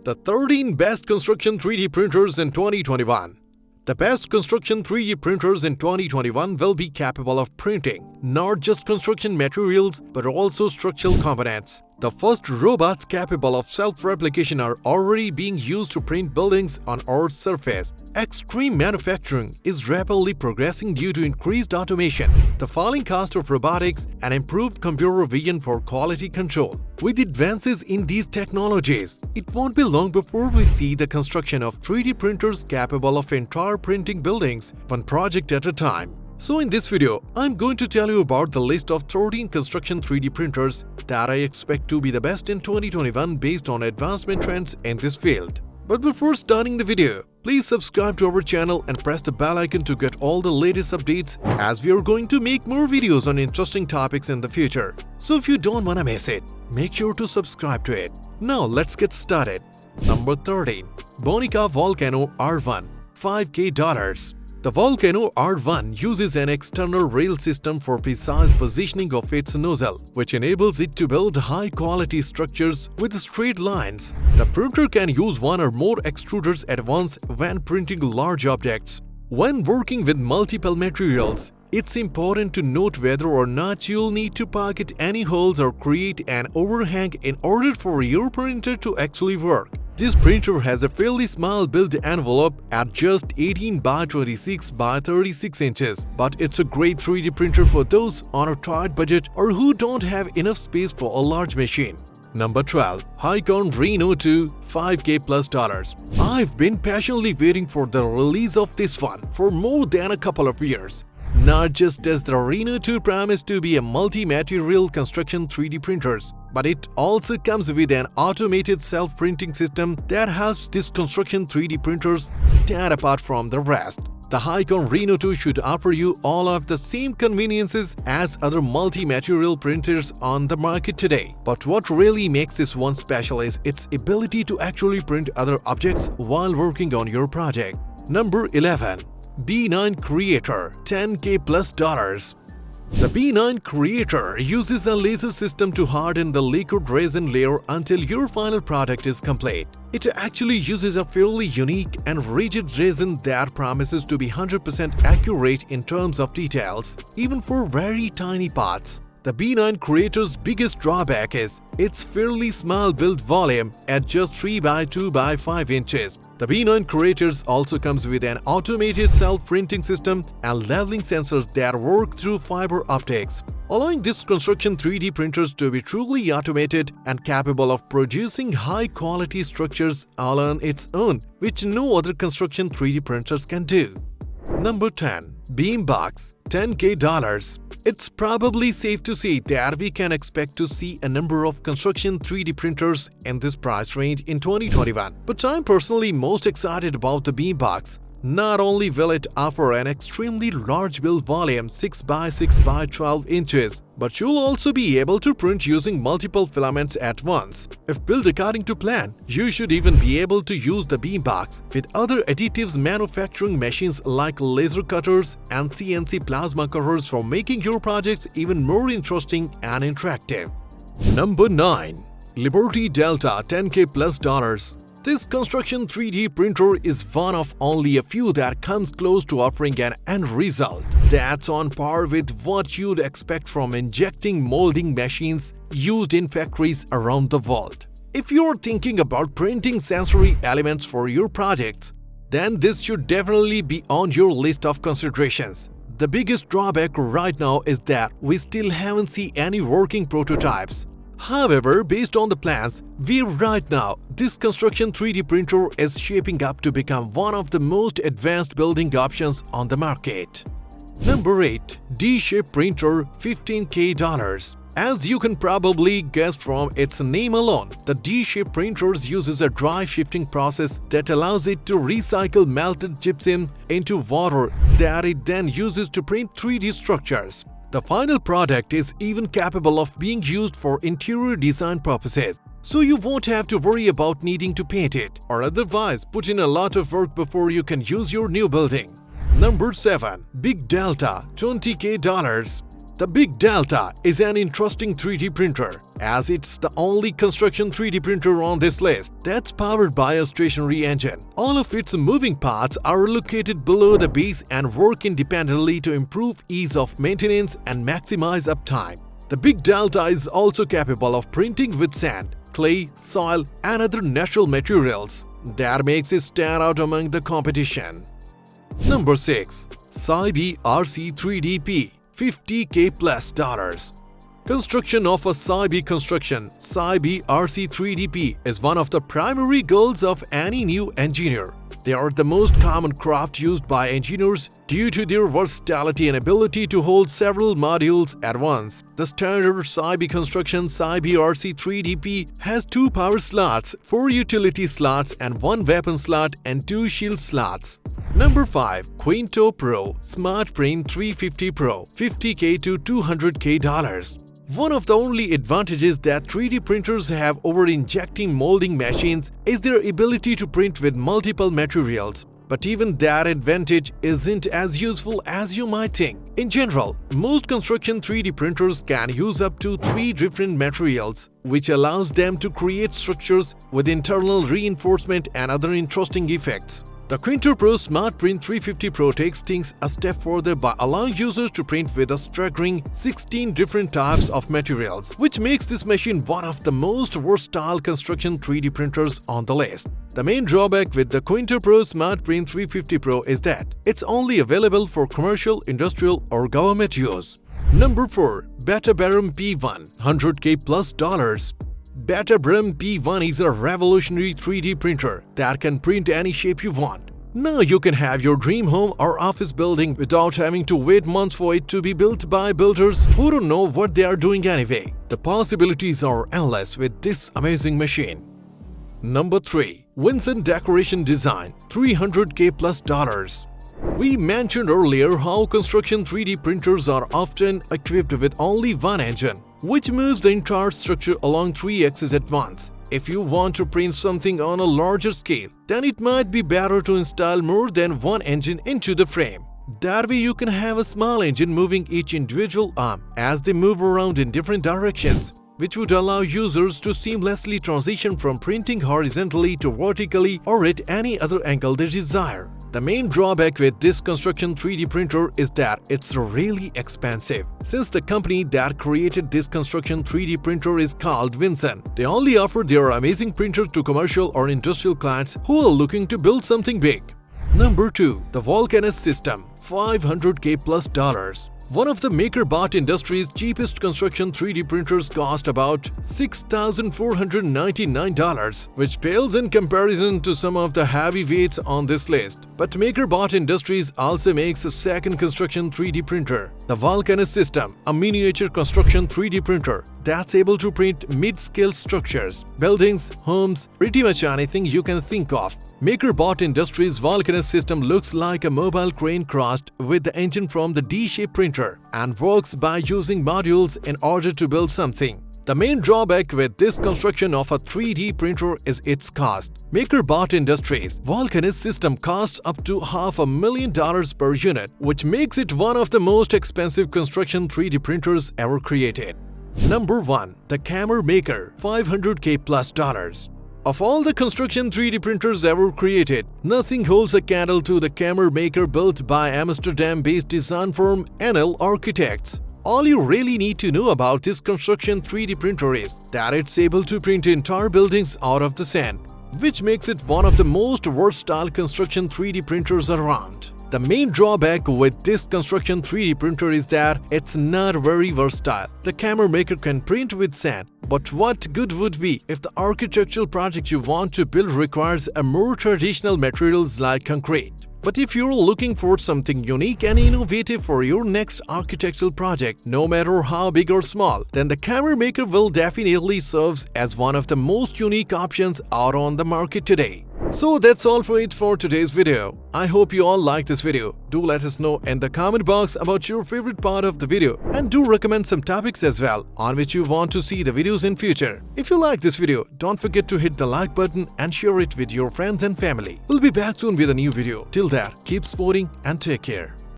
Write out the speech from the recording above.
The 13 best construction 3D printers in 2021. The best construction 3D printers in 2021 will be capable of printing not just construction materials but also structural components. The first robots capable of self-replication are already being used to print buildings on Earth's surface. Extreme manufacturing is rapidly progressing due to increased automation, the falling cost of robotics, and improved computer vision for quality control. With advances in these technologies, it won't be long before we see the construction of 3D printers capable of entire printing buildings, one project at a time. So in this video, I'm going to tell you about the list of 13 construction 3D printers that I expect to be the best in 2021 based on advancement trends in this field. But before starting the video, please subscribe to our channel and press the bell icon to get all the latest updates, as we are going to make more videos on interesting topics in the future. So if you don't want to miss it, make sure to subscribe to it. Now let's get started. Number 13. Bonika Vulcano R1, $5K. The Vulcano R1 uses an external rail system for precise positioning of its nozzle, which enables it to build high-quality structures with straight lines. The printer can use one or more extruders at once when printing large objects. When working with multiple materials, it's important to note whether or not you'll need to pocket any holes or create an overhang in order for your printer to actually work. This printer has a fairly small build envelope at just 18 by 26 by 36 inches, but it's a great 3D printer for those on a tight budget or who don't have enough space for a large machine. Number 12. HICON RHINO 2, $5K+. I've been patiently waiting for the release of this one for more than a couple of years. Not just does the RHINO 2 promise to be a multi-material construction 3D printers, but it also comes with an automated self-printing system that helps these construction 3D printers stand apart from the rest. The HICON RHINO 2 should offer you all of the same conveniences as other multi-material printers on the market today. But what really makes this one special is its ability to actually print other objects while working on your project. Number 11. B9 Creator, $10K+. The B9 Creator uses a laser system to harden the liquid resin layer until your final product is complete. It actually uses a fairly unique and rigid resin that promises to be 100% accurate in terms of details, even for very tiny parts. The B9 Creator's biggest drawback is its fairly small build volume at just 3 by 2 by 5 inches. The B9 Creators also comes with an automated self-printing system and leveling sensors that work through fiber optics, allowing these construction 3D printers to be truly automated and capable of producing high-quality structures all on its own, which no other construction 3D printers can do. Number 10. Beambox, $10K. It's probably safe to say that we can expect to see a number of construction 3D printers in this price range in 2021. But I'm personally most excited about the Beambox. Not only will it offer an extremely large build volume 6 by 6 by 12 inches, but you'll also be able to print using multiple filaments at once. If built according to plan, you should even be able to use the Beambox with other additives manufacturing machines like laser cutters and CNC plasma cutters for making your projects even more interesting and interactive. Number 9. BigDelta $10K+. This construction 3D printer is one of only a few that comes close to offering an end result that's on par with what you'd expect from injecting molding machines used in factories around the world. If you're thinking about printing sensory elements for your projects, then this should definitely be on your list of considerations. The biggest drawback right now is that we still haven't seen any working prototypes. However, based on the plans right now, this construction 3D printer is shaping up to become one of the most advanced building options on the market. Number 8. D-Shape Printer, $15K. As you can probably guess from its name alone, the D-Shape printers uses a dry shifting process that allows it to recycle melted gypsum into water that it then uses to print 3D structures. The final product is even capable of being used for interior design purposes, so you won't have to worry about needing to paint it or otherwise put in a lot of work before you can use your new building. Number 7. BigDelta $20K. The BigDelta is an interesting 3D printer, as it's the only construction 3D printer on this list that's powered by a stationary engine. All of its moving parts are located below the base and work independently to improve ease of maintenance and maximize uptime. The BigDelta is also capable of printing with sand, clay, soil, and other natural materials. That makes it stand out among the competition. Number 6. CYBE RC3DP $50K plus. Construction of a CYBE CYBE RC3DP is one of the primary goals of any new engineer. They are the most common craft used by engineers due to their versatility and ability to hold several modules at once. The standard CYBE construction CYBE RC3DP has 2 power slots, 4 utility slots, and 1 weapon slot and 2 shield slots. Number 5. Quinto Pro Smart Print 350 Pro $50K to $200K. One of the only advantages that 3D printers have over injecting molding machines is their ability to print with multiple materials. But even that advantage isn't as useful as you might think. In general, most construction 3D printers can use up to 3 different materials, which allows them to create structures with internal reinforcement and other interesting effects. The Quinto Pro Smart Print 350 Pro takes things a step further by allowing users to print with a staggering 16 different types of materials, which makes this machine one of the most versatile construction 3D printers on the list. The main drawback with the Quinto Pro Smart Print 350 Pro is that it's only available for commercial, industrial, or government use. Number 4. BetAbaram P1 $100K plus. BetAbaram P1 is a revolutionary 3D printer that can print any shape you want. Now you can have your dream home or office building without having to wait months for it to be built by builders who don't know what they are doing anyway. The possibilities are endless with this amazing machine. Number 3. WinSun Decoration Design $300K plus. We mentioned earlier how construction 3D printers are often equipped with only one engine, which moves the entire structure along 3 axes at once. If you want to print something on a larger scale, then it might be better to install more than one engine into the frame. That way you can have a small engine moving each individual arm as they move around in different directions, which would allow users to seamlessly transition from printing horizontally to vertically or at any other angle they desire. The main drawback with this construction 3D printer is that it's really expensive. Since the company that created this construction 3D printer is called WinSun, they only offer their amazing printer to commercial or industrial clients who are looking to build something big. Number 2. The Vulcano System $500K plus. One of the MakerBot industry's cheapest construction 3D printers cost about $6,499, which pales in comparison to some of the heavyweights on this list. But MakerBot Industries also makes a second construction 3D printer, the Vulcano System, a miniature construction 3D printer that's able to print mid-scale structures, buildings, homes, pretty much anything you can think of. MakerBot Industries' Vulcano System looks like a mobile crane crossed with the engine from the D-shaped printer and works by using modules in order to build something. The main drawback with this construction of a 3D printer is its cost. MakerBot Industries' Vulcano System costs up to $500,000 per unit, which makes it one of the most expensive construction 3D printers ever created. Number 1. The KamerMaker $500K plus. Of all the construction 3D printers ever created, nothing holds a candle to the KamerMaker built by Amsterdam-based design firm NL Architects. All you really need to know about this construction 3D printer is that it's able to print entire buildings out of the sand, which makes it one of the most versatile construction 3D printers around. The main drawback with this construction 3D printer is that it's not very versatile. The KamerMaker can print with sand, but what good would be if the architectural project you want to build requires a more traditional materials like concrete? But if you're looking for something unique and innovative for your next architectural project, no matter how big or small, then the KamerMaker will definitely serve as one of the most unique options out on the market today. So that's all for it for today's video. I hope you all liked this video. Do let us know in the comment box about your favorite part of the video, and do recommend some topics as well on which you want to see the videos in future. If you like this video, don't forget to hit the like button and share it with your friends and family. We'll be back soon with a new video. Till that, keep sporting and take care.